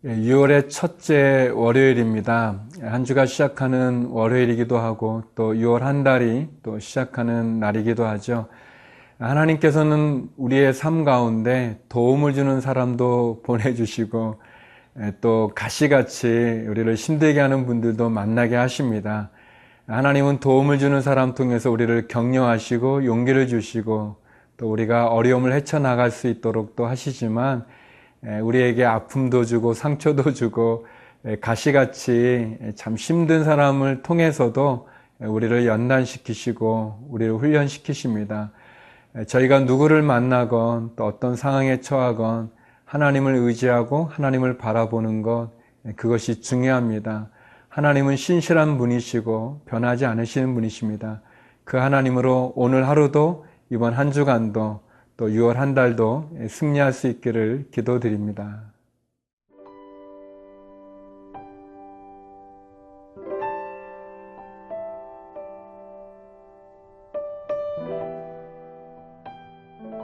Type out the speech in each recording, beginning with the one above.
6월의 첫째 월요일입니다. 한 주가 시작하는 월요일이기도 하고 또 6월 한 달이 또 시작하는 날이기도 하죠. 하나님께서는 우리의 삶 가운데 도움을 주는 사람도 보내주시고 또 가시같이 우리를 힘들게 하는 분들도 만나게 하십니다. 하나님은 도움을 주는 사람 통해서 우리를 격려하시고 용기를 주시고 또 우리가 어려움을 헤쳐나갈 수 있도록 또 하시지만 우리에게 아픔도 주고 상처도 주고 가시같이 참 힘든 사람을 통해서도 우리를 연단시키시고 우리를 훈련시키십니다. 저희가 누구를 만나건 또 어떤 상황에 처하건 하나님을 의지하고 하나님을 바라보는 것, 그것이 중요합니다. 하나님은 신실한 분이시고 변하지 않으시는 분이십니다. 그 하나님으로 오늘 하루도 이번 한 주간도 또 6월 한 달도 승리할 수 있기를 기도드립니다.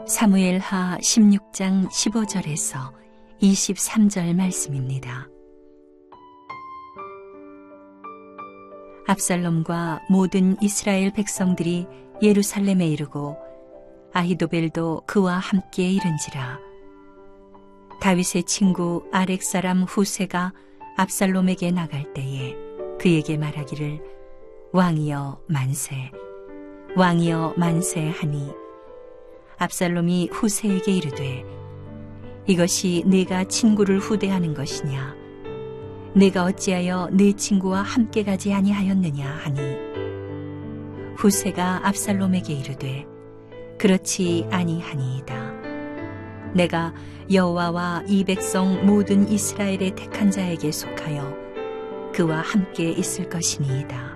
사무엘하 16장 15절에서 23절 말씀입니다. 압살롬과 모든 이스라엘 백성들이 예루살렘에 이르고 아히도벨도 그와 함께 이른지라. 다윗의 친구 아렉 사람 후세가 압살롬에게 나갈 때에 그에게 말하기를 왕이여 만세, 왕이여 만세 하니 압살롬이 후세에게 이르되 이것이 네가 친구를 후대하는 것이냐, 네가 어찌하여 네 친구와 함께 가지 아니하였느냐 하니 후세가 압살롬에게 이르되 그렇지 아니하니이다. 내가 여호와와 이 백성 모든 이스라엘의 택한 자에게 속하여 그와 함께 있을 것이니이다.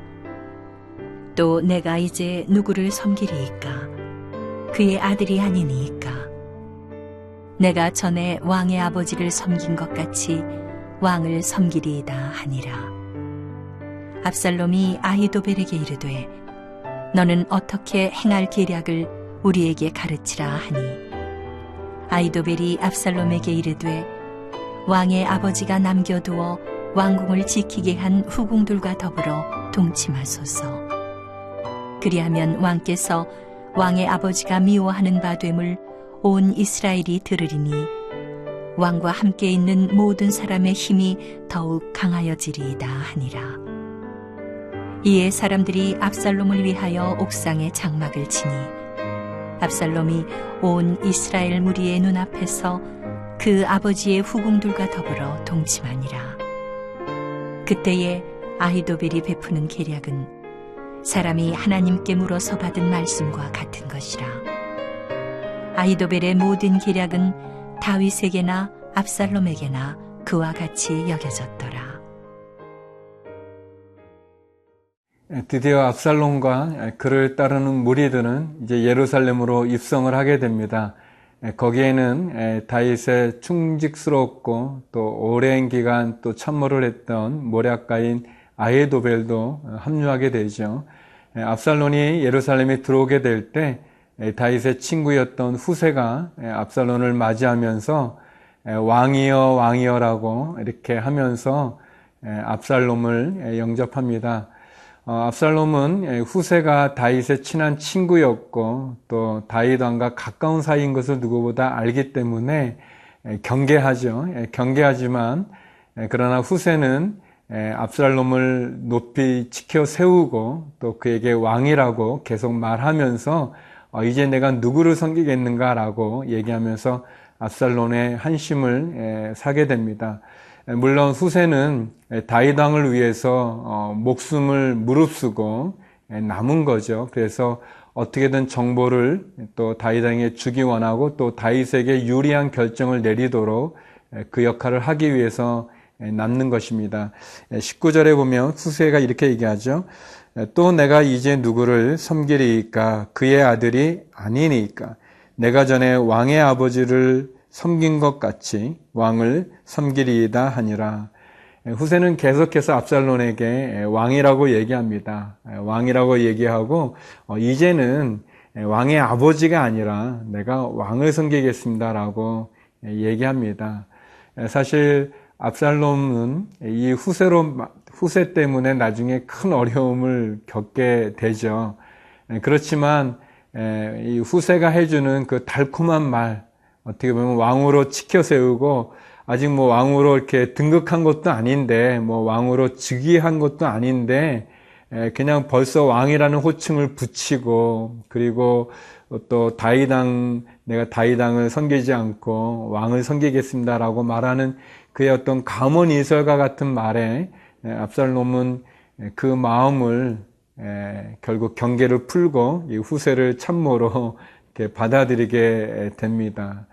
또 내가 이제 누구를 섬기리이까? 그의 아들이 아니니이까? 내가 전에 왕의 아버지를 섬긴 것 같이 왕을 섬기리이다 하니라. 압살롬이 아히도벨에게 이르되 너는 어떻게 행할 계략을 우리에게 가르치라 하니 아히도벨이 압살롬에게 이르되 왕의 아버지가 남겨두어 왕궁을 지키게 한 후궁들과 더불어 동침하소서. 그리하면 왕께서 왕의 아버지가 미워하는 바 됨을 온 이스라엘이 들으리니 왕과 함께 있는 모든 사람의 힘이 더욱 강하여지리이다 하니라. 이에 사람들이 압살롬을 위하여 옥상에 장막을 치니 압살롬이 온 이스라엘 무리의 눈앞에서 그 아버지의 후궁들과 더불어 동침하니라. 그때에 아히도벨이 베푸는 계략은 사람이 하나님께 물어서 받은 말씀과 같은 것이라. 아히도벨의 모든 계략은 다윗에게나 압살롬에게나 그와 같이 여겨졌더라. 드디어 압살롬과 그를 따르는 무리들은 이제 예루살렘으로 입성을 하게 됩니다. 거기에는 다윗의 충직스럽고 또 오랜 기간 또 참모를 했던 모략가인 아히도벨도 합류하게 되죠. 압살롬이 예루살렘에 들어오게 될 때 다윗의 친구였던 후세가 압살롬을 맞이하면서 왕이여 왕이여라고 이렇게 하면서 압살롬을 영접합니다. 압살롬은 후세가 다윗의 친한 친구였고 또 다윗 왕과 가까운 사이인 것을 누구보다 알기 때문에 경계하죠. 경계하지만 그러나 후세는 압살롬을 높이 치켜 세우고 또 그에게 왕이라고 계속 말하면서 이제 내가 누구를 섬기겠는가라고 얘기하면서 압살롬의 한심을 사게 됩니다. 물론 후세는 다윗 왕을 위해서 목숨을 무릅쓰고 남은 거죠. 그래서 어떻게든 정보를 또 다윗 왕에게 주기 원하고 또 다윗에게 유리한 결정을 내리도록 그 역할을 하기 위해서 남는 것입니다. 19절에 보면 후세가 이렇게 얘기하죠. 또 내가 이제 누구를 섬기리이까? 그의 아들이 아니니까? 내가 전에 왕의 아버지를 섬긴 것 같이 왕을 섬기리이다 하니라. 후세는 계속해서 압살롬에게 왕이라고 얘기합니다. 왕이라고 얘기하고 이제는 왕의 아버지가 아니라 내가 왕을 섬기겠습니다라고 얘기합니다. 사실 압살롬은 이 후세 때문에 나중에 큰 어려움을 겪게 되죠. 그렇지만 이 후세가 해주는 그 달콤한 말, 어떻게 보면 왕으로 치켜 세우고 아직 뭐 왕으로 이렇게 등극한 것도 아닌데 뭐 왕으로 즉위한 것도 아닌데 그냥 벌써 왕이라는 호칭을 붙이고, 그리고 또 내가 다윗왕을 섬기지 않고 왕을 섬기겠습니다라고 말하는 그의 어떤 감언이설과 같은 말에 압살롬은 그 마음을 결국 경계를 풀고 이 후세를 참모로 이렇게 받아들이게 됩니다.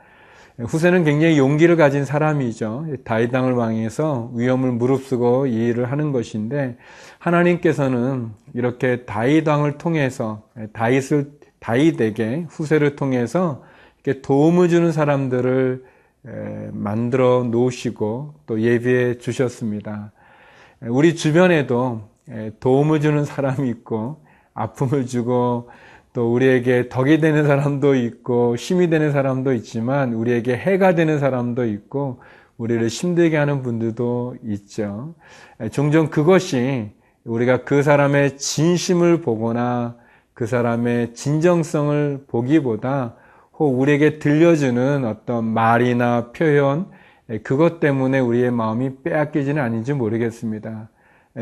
후세는 굉장히 용기를 가진 사람이죠. 다윗왕을 왕해서 위험을 무릅쓰고 이 일을 하는 것인데, 하나님께서는 이렇게 다윗왕을 통해서 다윗에게 후세를 통해서 이렇게 도움을 주는 사람들을 만들어 놓으시고 또 예비해 주셨습니다. 우리 주변에도 도움을 주는 사람이 있고 아픔을 주고 또 우리에게 덕이 되는 사람도 있고 힘이 되는 사람도 있지만 우리에게 해가 되는 사람도 있고 우리를 힘들게 하는 분들도 있죠. 종종 그것이 우리가 그 사람의 진심을 보거나 그 사람의 진정성을 보기보다 혹 우리에게 들려주는 어떤 말이나 표현, 그것 때문에 우리의 마음이 빼앗기지는 아닌지 모르겠습니다.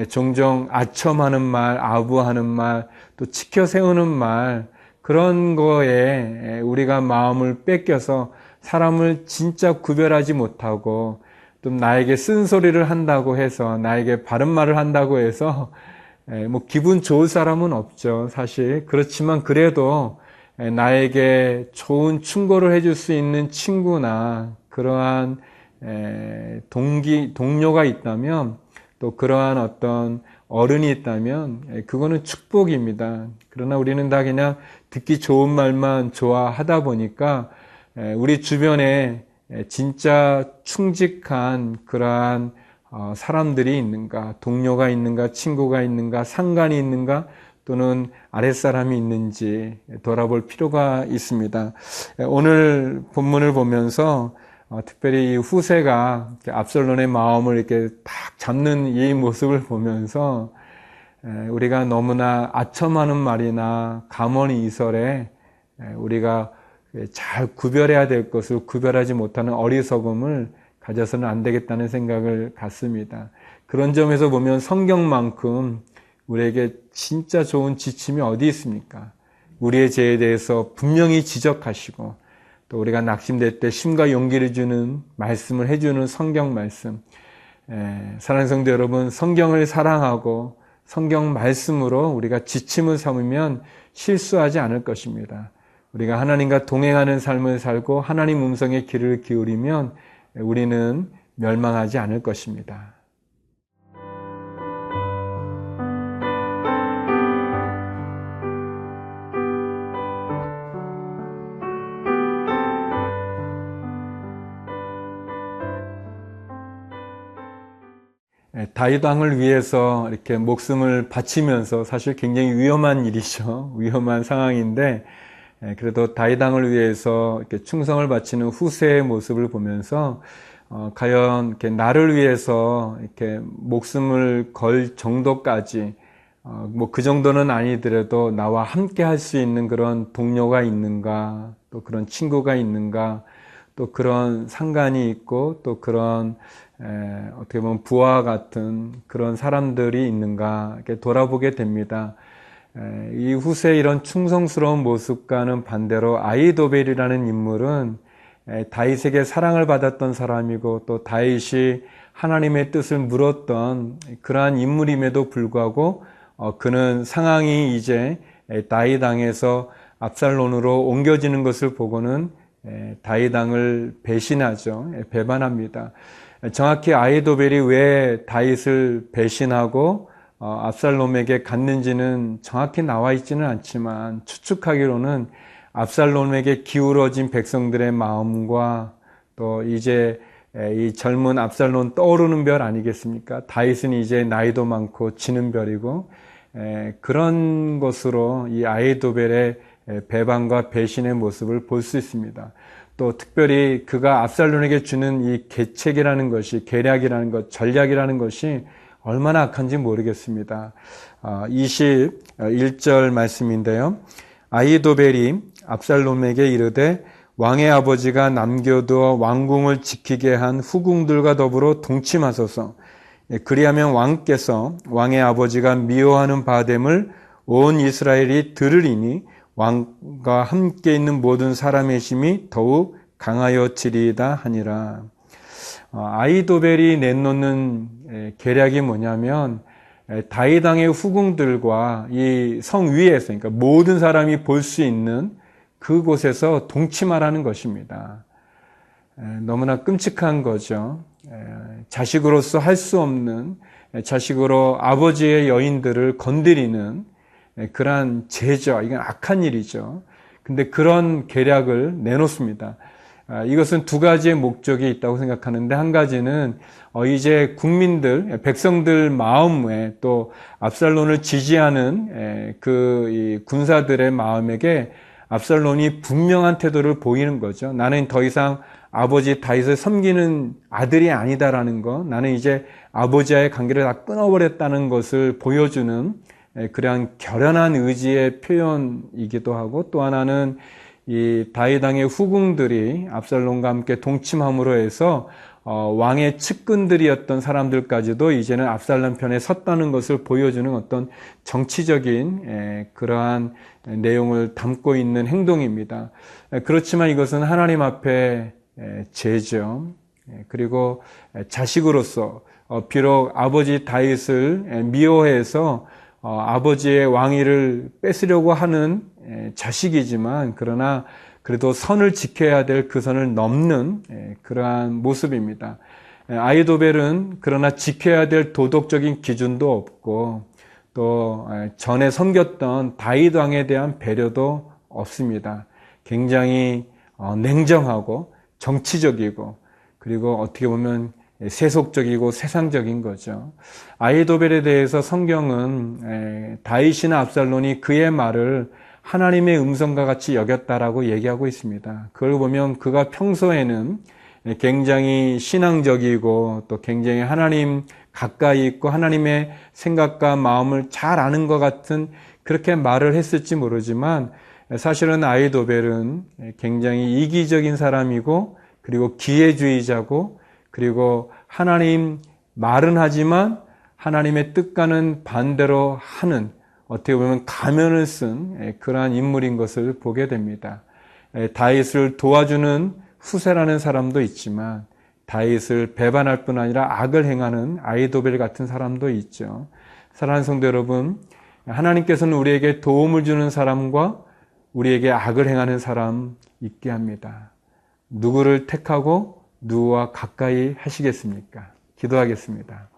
종종 아첨하는 말, 아부하는 말, 또 치켜 세우는 말, 그런 거에 우리가 마음을 뺏겨서 사람을 진짜 구별하지 못하고 또 나에게 쓴소리를 한다고 해서, 나에게 바른 말을 한다고 해서 뭐 기분 좋을 사람은 없죠, 사실. 그렇지만 그래도 나에게 좋은 충고를 해줄 수 있는 친구나 그러한 동료가 있다면, 또 그러한 어떤 어른이 있다면 그거는 축복입니다. 그러나 우리는 다 그냥 듣기 좋은 말만 좋아하다 보니까 우리 주변에 진짜 충직한 그러한 사람들이 있는가, 동료가 있는가, 친구가 있는가, 상관이 있는가, 또는 아랫사람이 있는지 돌아볼 필요가 있습니다. 오늘 본문을 보면서 특별히 이 후세가 압살롬의 마음을 이렇게 딱 잡는 이 모습을 보면서 우리가 너무나 아첨하는 말이나 감언 이설에 우리가 잘 구별해야 될 것을 구별하지 못하는 어리석음을 가져서는 안 되겠다는 생각을 갖습니다. 그런 점에서 보면 성경만큼 우리에게 진짜 좋은 지침이 어디 있습니까? 우리의 죄에 대해서 분명히 지적하시고 또 우리가 낙심될 때 힘과 용기를 주는 말씀을 해주는 성경 말씀. 사랑하는 성도 여러분, 성경을 사랑하고 성경 말씀으로 우리가 지침을 삼으면 실수하지 않을 것입니다. 우리가 하나님과 동행하는 삶을 살고 하나님 음성에 귀를 기울이면 우리는 멸망하지 않을 것입니다. 다윗 왕을 위해서 이렇게 목숨을 바치면서, 사실 굉장히 위험한 일이죠. 위험한 상황인데 그래도 다윗 왕을 위해서 이렇게 충성을 바치는 후세의 모습을 보면서 과연 이렇게 나를 위해서 이렇게 목숨을 걸 정도까지 뭐 그 정도는 아니더라도 나와 함께 할 수 있는 그런 동료가 있는가, 또 그런 친구가 있는가, 또 그런 상관이 있고 또 그런 어떻게 보면 부하와 같은 그런 사람들이 있는가 이렇게 돌아보게 됩니다. 이 후세의 이런 충성스러운 모습과는 반대로 아히도벨이라는 인물은 다윗에게 사랑을 받았던 사람이고 또 다윗이 하나님의 뜻을 물었던 그러한 인물임에도 불구하고 그는 상황이 이제 다윗 왕에서 압살롬으로 옮겨지는 것을 보고는 다윗 왕을 배신하죠. 배반합니다. 정확히 아히도벨이 왜 다윗을 배신하고 압살롬에게 갔는지는 정확히 나와 있지는 않지만 추측하기로는 압살롬에게 기울어진 백성들의 마음과 또 이제 이 젊은 압살롬 떠오르는 별 아니겠습니까? 다윗은 이제 나이도 많고 지는 별이고 그런 것으로 이 아히도벨의 배반과 배신의 모습을 볼 수 있습니다. 또 특별히 그가 압살롬에게 주는 이 계책이라는 것이, 계략이라는 것, 전략이라는 것이 얼마나 악한지 모르겠습니다. 21절 말씀인데요. 아히도벨이 압살롬에게 이르되 왕의 아버지가 남겨두어 왕궁을 지키게 한 후궁들과 더불어 동침하소서. 그리하면 왕께서 왕의 아버지가 미워하는 바됨을 온 이스라엘이 들으리니 왕과 함께 있는 모든 사람의 힘이 더욱 강하여지리이다 하니라. 아히도벨이 내놓는 계략이 뭐냐면 다윗 왕의 후궁들과 이 성 위에서, 그러니까 모든 사람이 볼 수 있는 그곳에서 동침하라는 것입니다. 너무나 끔찍한 거죠. 자식으로서 할 수 없는, 자식으로 아버지의 여인들을 건드리는 그러한 죄죠. 이건 악한 일이죠. 근데 그런 계략을 내놓습니다. 이것은 두 가지의 목적이 있다고 생각하는데, 한 가지는 이제 국민들, 백성들 마음에, 또 압살롬을 지지하는 그 군사들의 마음에게 압살롬이 분명한 태도를 보이는 거죠. 나는 더 이상 아버지 다윗을 섬기는 아들이 아니다라는 것, 나는 이제 아버지와의 관계를 다 끊어버렸다는 것을 보여주는 그러한 결연한 의지의 표현이기도 하고, 또 하나는 이 다윗 왕의 후궁들이 압살롬과 함께 동침함으로 해서 왕의 측근들이었던 사람들까지도 이제는 압살롬 편에 섰다는 것을 보여주는 어떤 정치적인 그러한 내용을 담고 있는 행동입니다. 그렇지만 이것은 하나님 앞에 죄죠. 그리고 자식으로서 비록 아버지 다윗을 미워해서 아버지의 왕위를 뺏으려고 하는 자식이지만, 그러나 그래도 선을 지켜야 될 그 선을 넘는 그러한 모습입니다. 아히도벨은 그러나 지켜야 될 도덕적인 기준도 없고, 또 전에 섬겼던 다윗 왕에 대한 배려도 없습니다. 굉장히 냉정하고 정치적이고, 그리고 어떻게 보면 세속적이고 세상적인 거죠. 아히도벨에 대해서 성경은 다윗이나 압살롬이 그의 말을 하나님의 음성과 같이 여겼다라고 얘기하고 있습니다. 그걸 보면 그가 평소에는 굉장히 신앙적이고 또 굉장히 하나님 가까이 있고 하나님의 생각과 마음을 잘 아는 것 같은 그렇게 말을 했을지 모르지만, 사실은 아히도벨은 굉장히 이기적인 사람이고, 그리고 기회주의자고, 그리고 하나님 말은 하지만 하나님의 뜻과는 반대로 하는, 어떻게 보면 가면을 쓴 그러한 인물인 것을 보게 됩니다. 다윗을 도와주는 후세라는 사람도 있지만 다윗을 배반할 뿐 아니라 악을 행하는 아히도벨 같은 사람도 있죠. 사랑하는 성도 여러분, 하나님께서는 우리에게 도움을 주는 사람과 우리에게 악을 행하는 사람 있게 합니다. 누구를 택하고 누구와 가까이 하시겠습니까? 기도하겠습니다.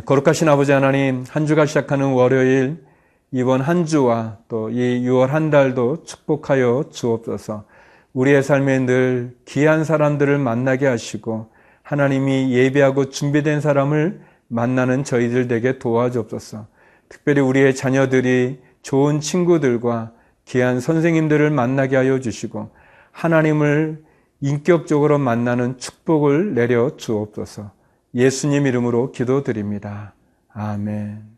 거룩하신 아버지 하나님, 한 주가 시작하는 월요일, 이번 한 주와 또 이 6월 한 달도 축복하여 주옵소서. 우리의 삶에 늘 귀한 사람들을 만나게 하시고 하나님이 예비하고 준비된 사람을 만나는 저희들 되게 도와주옵소서. 특별히 우리의 자녀들이 좋은 친구들과 귀한 선생님들을 만나게 하여 주시고 하나님을 인격적으로 만나는 축복을 내려 주옵소서. 예수님 이름으로 기도드립니다. 아멘.